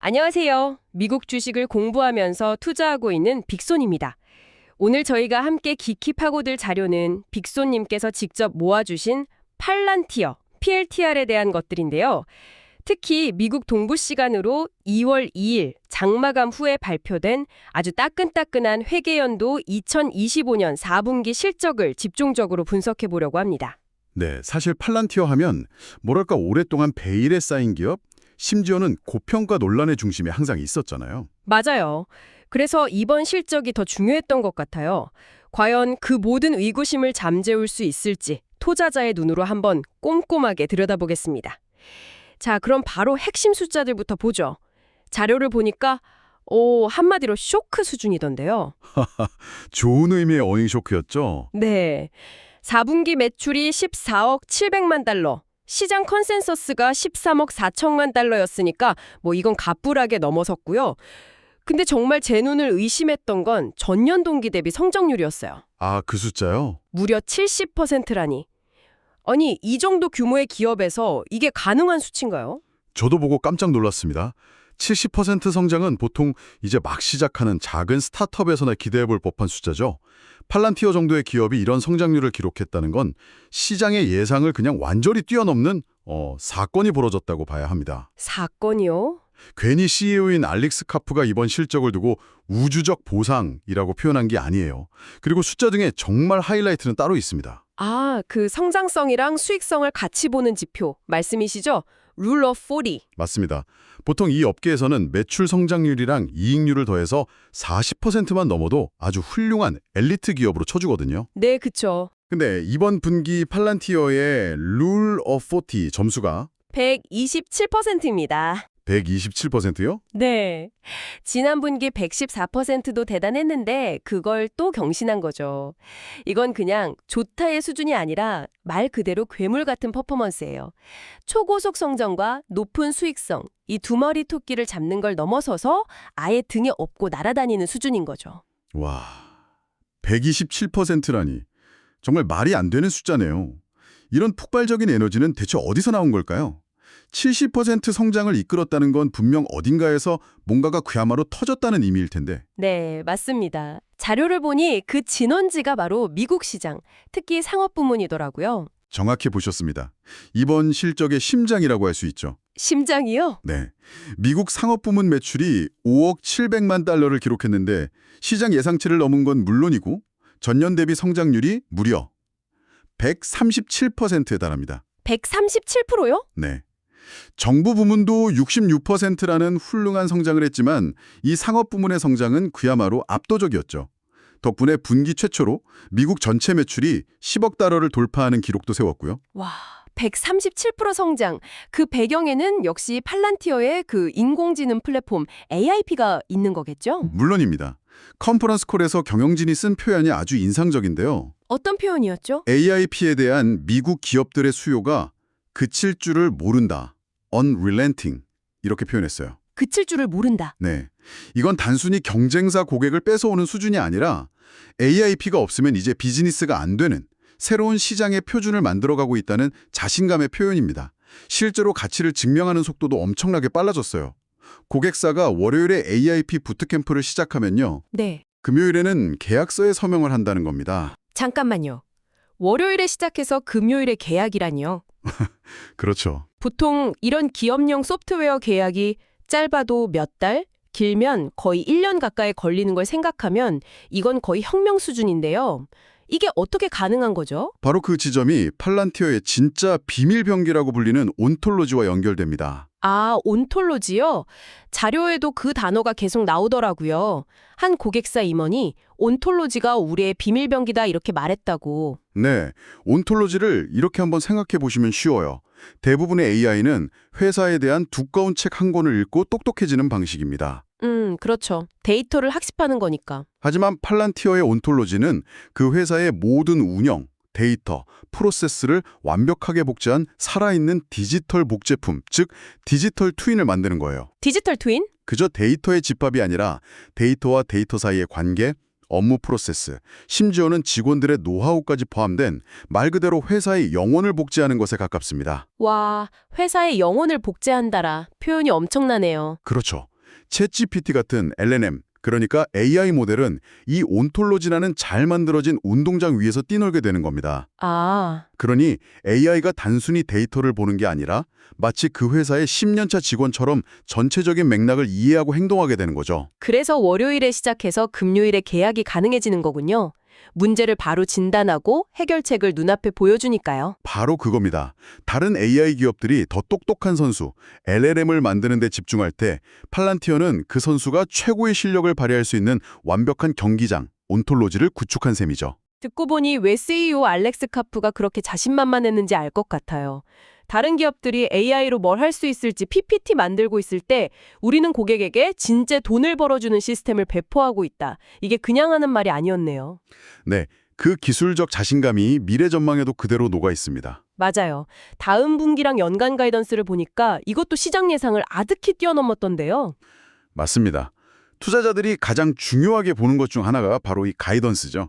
안녕하세요. 미국 주식을 공부하면서 투자하고 있는 빅손입니다. 오늘 저희가 함께 깊이 파고들 자료는 빅손님께서 직접 모아주신 팔란티어, PLTR에 대한 것들인데요. 특히 미국 동부 시간으로 2월 2일 장마감 후에 발표된 아주 따끈따끈한 회계연도 2025년 4분기 실적을 집중적으로 분석해 보려고 합니다. 네, 사실 팔란티어 하면 뭐랄까 오랫동안 베일에 쌓인 기업, 심지어는 고평가 논란의 중심에 항상 있었잖아요. 맞아요. 그래서 이번 실적이 더 중요했던 것 같아요. 과연 그 모든 의구심을 잠재울 수 있을지 투자자의 눈으로 한번 꼼꼼하게 들여다보겠습니다. 자, 그럼 바로 핵심 숫자들부터 보죠. 자료를 보니까 한마디로 쇼크 수준이던데요. 좋은 의미의 어닝 쇼크였죠. 네. 4분기 매출이 14억 700만 달러, 시장 컨센서스가 13억 4천만 달러였으니까 이건 가뿐하게 넘어섰고요. 근데 정말 제 눈을 의심했던 건 전년 동기 대비 성장률이었어요. 아, 그 숫자요? 무려 70%라니. 아니, 이 정도 규모의 기업에서 이게 가능한 수치인가요? 저도 보고 깜짝 놀랐습니다. 70% 성장은 보통 이제 막 시작하는 작은 스타트업에서나 기대해볼 법한 숫자죠. 팔란티어 정도의 기업이 이런 성장률을 기록했다는 건 시장의 예상을 그냥 완전히 뛰어넘는 사건이 벌어졌다고 봐야 합니다. 사건이요? 괜히 CEO인 알릭스 카프가 이번 실적을 두고 우주적 보상이라고 표현한 게 아니에요. 그리고 숫자 등에 정말 하이라이트는 따로 있습니다. 아, 그 성장성이랑 수익성을 같이 보는 지표 말씀이시죠? 룰 오브 40. 맞습니다. 보통 이 업계에서는 매출 성장률이랑 이익률을 더해서 40%만 넘어도 아주 훌륭한 엘리트 기업으로 쳐주거든요. 네, 그쵸. 근데 이번 분기 팔란티어의 룰 오브 40 점수가 127%입니다. 127%요? 네. 지난 분기 114%도 대단했는데 그걸 또 경신한 거죠. 이건 그냥 좋다의 수준이 아니라 말 그대로 괴물 같은 퍼포먼스예요. 초고속 성장과 높은 수익성, 이 두 마리 토끼를 잡는 걸 넘어서서 아예 등에 업고 날아다니는 수준인 거죠. 와, 127%라니. 정말 말이 안 되는 숫자네요. 이런 폭발적인 에너지는 대체 어디서 나온 걸까요? 70% 성장을 이끌었다는 건 분명 어딘가에서 뭔가가 그야말로 터졌다는 의미일 텐데. 네, 맞습니다. 자료를 보니 그 진원지가 바로 미국 시장, 특히 상업 부문이더라고요. 정확히 보셨습니다. 이번 실적의 심장이라고 할 수 있죠. 심장이요? 네. 미국 상업 부문 매출이 5억 700만 달러를 기록했는데 시장 예상치를 넘은 건 물론이고 전년 대비 성장률이 무려 137%에 달합니다. 137%요? 네. 정부 부문도 66%라는 훌륭한 성장을 했지만 이 상업 부문의 성장은 그야말로 압도적이었죠. 덕분에 분기 최초로 미국 전체 매출이 10억 달러를 돌파하는 기록도 세웠고요. 와, 137% 성장. 그 배경에는 역시 팔란티어의 그 인공지능 플랫폼 AIP가 있는 거겠죠? 물론입니다. 컨퍼런스 콜에서 경영진이 쓴 표현이 아주 인상적인데요. 어떤 표현이었죠? AIP에 대한 미국 기업들의 수요가 그칠 줄을 모른다. unrelenting 이렇게 표현했어요. 그칠 줄을 모른다. 네, 이건 단순히 경쟁사 고객을 뺏어오는 수준이 아니라 AIP가 없으면 이제 비즈니스가 안 되는 새로운 시장의 표준을 만들어가고 있다는 자신감의 표현입니다. 실제로 가치를 증명하는 속도도 엄청나게 빨라졌어요. 고객사가 월요일에 AIP 부트캠프를 시작하면요. 네. 금요일에는 계약서에 서명을 한다는 겁니다. 잠깐만요. 월요일에 시작해서 금요일에 계약이라니요. 그렇죠. 보통 이런 기업용 소프트웨어 계약이 짧아도 몇 달, 길면 거의 1년 가까이 걸리는 걸 생각하면 이건 거의 혁명 수준인데요. 이게 어떻게 가능한 거죠? 바로 그 지점이 팔란티어의 진짜 비밀병기라고 불리는 온톨로지와 연결됩니다. 아, 온톨로지요? 자료에도 그 단어가 계속 나오더라고요. 한 고객사 임원이 온톨로지가 우리의 비밀병기다 이렇게 말했다고. 네, 온톨로지를 이렇게 한번 생각해 보시면 쉬워요. 대부분의 AI는 회사에 대한 두꺼운 책 한 권을 읽고 똑똑해지는 방식입니다. 그렇죠. 데이터를 학습하는 거니까. 하지만 팔란티어의 온톨로지는 그 회사의 모든 운영, 데이터, 프로세스를 완벽하게 복제한 살아있는 디지털 복제품, 즉 디지털 트윈을 만드는 거예요. 디지털 트윈? 그저 데이터의 집합이 아니라 데이터와 데이터 사이의 관계, 업무 프로세스, 심지어는 직원들의 노하우까지 포함된 말 그대로 회사의 영혼을 복제하는 것에 가깝습니다. 와, 회사의 영혼을 복제한다라. 표현이 엄청나네요. 그렇죠. 챗GPT 같은 LLM, 그러니까 AI 모델은 이 온톨로지라는 잘 만들어진 운동장 위에서 뛰놀게 되는 겁니다. 아, 그러니 AI가 단순히 데이터를 보는 게 아니라 마치 그 회사의 10년차 직원처럼 전체적인 맥락을 이해하고 행동하게 되는 거죠. 그래서 월요일에 시작해서 금요일에 계약이 가능해지는 거군요. 문제를 바로 진단하고 해결책을 눈앞에 보여주니까요. 바로 그겁니다. 다른 AI 기업들이 더 똑똑한 선수, LLM을 만드는 데 집중할 때 팔란티어는 그 선수가 최고의 실력을 발휘할 수 있는 완벽한 경기장, 온톨로지를 구축한 셈이죠. 듣고 보니 왜 CEO 알렉스 카프가 그렇게 자신만만했는지 알 것 같아요. 다른 기업들이 AI로 뭘 할 수 있을지 PPT 만들고 있을 때 우리는 고객에게 진짜 돈을 벌어주는 시스템을 배포하고 있다. 이게 그냥 하는 말이 아니었네요. 네, 그 기술적 자신감이 미래 전망에도 그대로 녹아 있습니다. 맞아요. 다음 분기랑 연간 가이던스를 보니까 이것도 시장 예상을 아득히 뛰어넘었던데요. 맞습니다. 투자자들이 가장 중요하게 보는 것 중 하나가 바로 이 가이던스죠.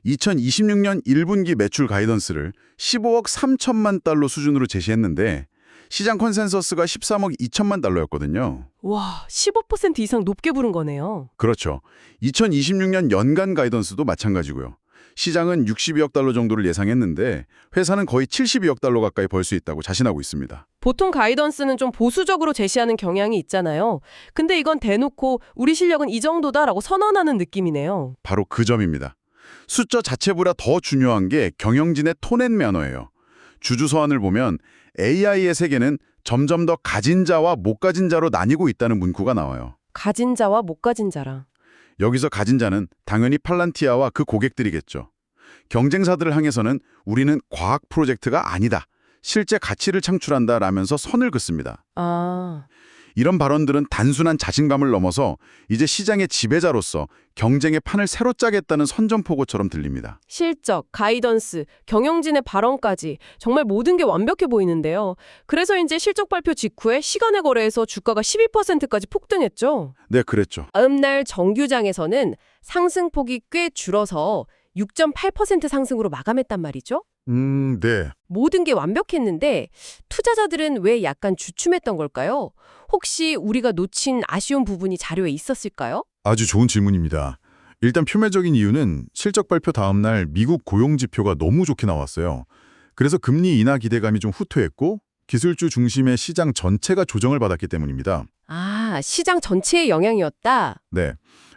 2026년 1분기 매출 가이던스를 15억 3천만 달러 수준으로 제시했는데 시장 컨센서스가 13억 2천만 달러였거든요. 와, 15% 이상 높게 부른 거네요. 그렇죠. 2026년 연간 가이던스도 마찬가지고요. 시장은 62억 달러 정도를 예상했는데 회사는 거의 72억 달러 가까이 벌 수 있다고 자신하고 있습니다. 보통 가이던스는 좀 보수적으로 제시하는 경향이 있잖아요. 근데 이건 대놓고 우리 실력은 이 정도다라고 선언하는 느낌이네요. 바로 그 점입니다. 숫자 자체보다 더 중요한 게 경영진의 톤앤 매너예요. 주주서한을 보면 AI의 세계는 점점 더 가진 자와 못 가진 자로 나뉘고 있다는 문구가 나와요. 가진 자와 못 가진 자라. 여기서 가진 자는 당연히 팔란티아와 그 고객들이겠죠. 경쟁사들을 향해서는 우리는 과학 프로젝트가 아니다. 실제 가치를 창출한다라면서 선을 긋습니다. 아, 이런 발언들은 단순한 자신감을 넘어서 이제 시장의 지배자로서 경쟁의 판을 새로 짜겠다는 선전포고처럼 들립니다. 실적, 가이던스, 경영진의 발언까지 정말 모든 게 완벽해 보이는데요. 그래서 이제 실적 발표 직후에 시간의 거래에서 주가가 12%까지 폭등했죠. 네, 그랬죠. 다음 날 정규장에서는 상승폭이 꽤 줄어서 6.8% 상승으로 마감했단 말이죠. 네. 모든 게 완벽했는데 투자자들은 왜 약간 주춤했던 걸까요? 혹시 우리가 놓친 아쉬운 부분이 자료에 있었을까요? 아주 좋은 질문입니다. 일단 표면적인 이유는 실적 발표 다음 날 미국 고용 지표가 너무 좋게 나왔어요. 그래서 금리 인하 기대감이 좀 후퇴했고 기술주 중심의 시장 전체가 조정을 받았기 때문입니다. 아, 시장 전체의 영향이었다. 네.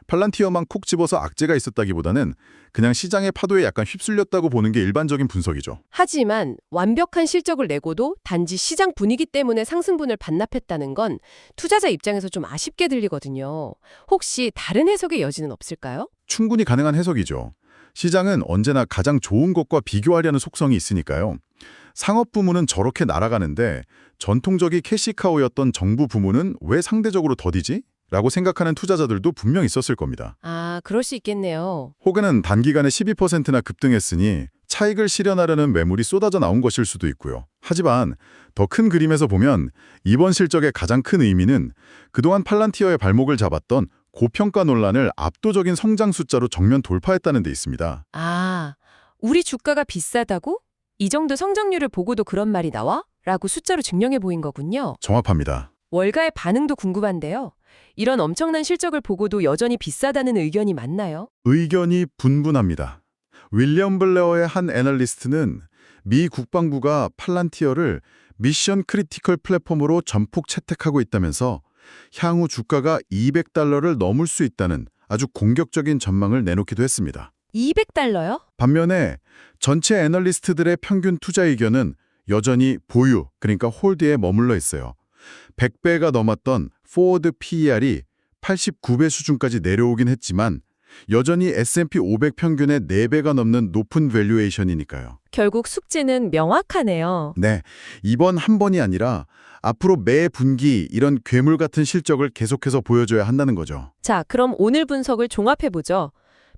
팔란티어만 콕 집어서 악재가 있었다기보다는 그냥 시장의 파도에 약간 휩쓸렸다고 보는 게 일반적인 분석이죠. 하지만 완벽한 실적을 내고도 단지 시장 분위기 때문에 상승분을 반납했다는 건 투자자 입장에서 좀 아쉽게 들리거든요. 혹시 다른 해석의 여지는 없을까요? 충분히 가능한 해석이죠. 시장은 언제나 가장 좋은 것과 비교하려는 속성이 있으니까요. 상업 부문은 저렇게 날아가는데 전통적인 캐시카우였던 정부 부문은 왜 상대적으로 더디지? 라고 생각하는 투자자들도 분명 있었을 겁니다. 아, 그럴 수 있겠네요. 혹은 단기간에 12%나 급등했으니 차익을 실현하려는 매물이 쏟아져 나온 것일 수도 있고요. 하지만 더 큰 그림에서 보면 이번 실적의 가장 큰 의미는 그동안 팔란티어의 발목을 잡았던 고평가 논란을 압도적인 성장 숫자로 정면 돌파했다는 데 있습니다. 아, 우리 주가가 비싸다고? 이 정도 성장률을 보고도 그런 말이 나와? 라고 숫자로 증명해 보인 거군요. 정확합니다. 월가의 반응도 궁금한데요. 이런 엄청난 실적을 보고도 여전히 비싸다는 의견이 많나요? 의견이 분분합니다. 윌리엄 블레어의 한 애널리스트는 미 국방부가 팔란티어를 미션 크리티컬 플랫폼으로 전폭 채택하고 있다면서 향후 주가가 200달러를 넘을 수 있다는 아주 공격적인 전망을 내놓기도 했습니다. 200달러요? 반면에 전체 애널리스트들의 평균 투자 의견은 여전히 보유, 그러니까 홀드에 머물러 있어요. 100배가 넘었던 포워드 PER이 89배 수준까지 내려오긴 했지만 여전히 S&P 500 평균의 4배가 넘는 높은 밸류에이션이니까요. 결국 숙제는 명확하네요. 네, 이번 한 번이 아니라 앞으로 매 분기 이런 괴물 같은 실적을 계속해서 보여줘야 한다는 거죠. 자, 그럼 오늘 분석을 종합해보죠.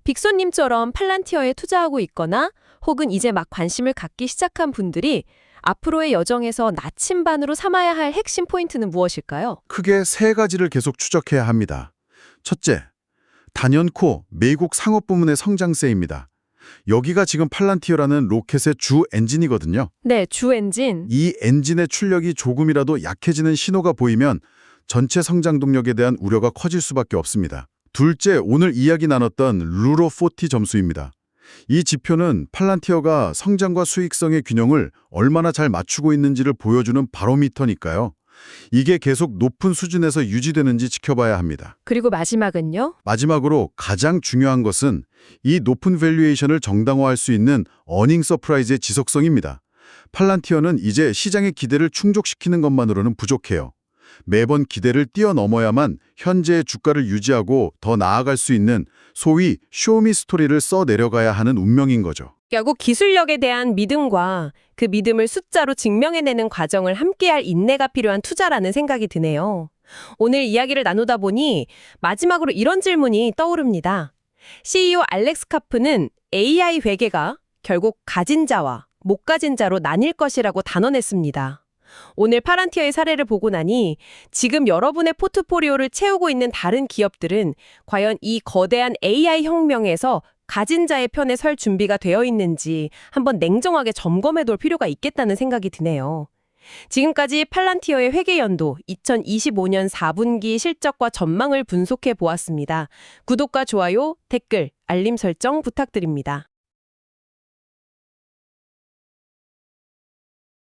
빅소님처럼 팔란티어에 투자하고 있거나 혹은 이제 막 관심을 갖기 시작한 분들이 앞으로의 여정에서 나침반으로 삼아야 할 핵심 포인트는 무엇일까요? 크게 세 가지를 계속 추적해야 합니다. 첫째, 단연코 미국 상업 부문의 성장세입니다. 여기가 지금 팔란티어라는 로켓의 주 엔진이거든요. 네, 주 엔진. 이 엔진의 출력이 조금이라도 약해지는 신호가 보이면 전체 성장 동력에 대한 우려가 커질 수밖에 없습니다. 둘째, 오늘 이야기 나눴던 루로 40 점수입니다. 이 지표는 팔란티어가 성장과 수익성의 균형을 얼마나 잘 맞추고 있는지를 보여주는 바로미터니까요. 이게 계속 높은 수준에서 유지되는지 지켜봐야 합니다. 그리고 마지막은요? 마지막으로 가장 중요한 것은 이 높은 밸류에이션을 정당화할 수 있는 어닝 서프라이즈의 지속성입니다. 팔란티어는 이제 시장의 기대를 충족시키는 것만으로는 부족해요. 매번 기대를 뛰어넘어야만 현재의 주가를 유지하고 더 나아갈 수 있는 소위 쇼미 스토리를 써내려가야 하는 운명인 거죠. 결국 기술력에 대한 믿음과 그 믿음을 숫자로 증명해내는 과정을 함께할 인내가 필요한 투자라는 생각이 드네요. 오늘 이야기를 나누다 보니 마지막으로 이런 질문이 떠오릅니다. CEO 알렉스 카프는 AI 회계가 결국 가진 자와 못 가진 자로 나뉠 것이라고 단언했습니다. 오늘 팔란티어의 사례를 보고 나니 지금 여러분의 포트포리오를 채우고 있는 다른 기업들은 과연 이 거대한 AI 혁명에서 가진 자의 편에 설 준비가 되어 있는지 한번 냉정하게 점검해 볼 필요가 있겠다는 생각이 드네요. 지금까지 팔란티어의 회계연도 2025년 4분기 실적과 전망을 분석해 보았습니다. 구독과 좋아요, 댓글, 알림 설정 부탁드립니다.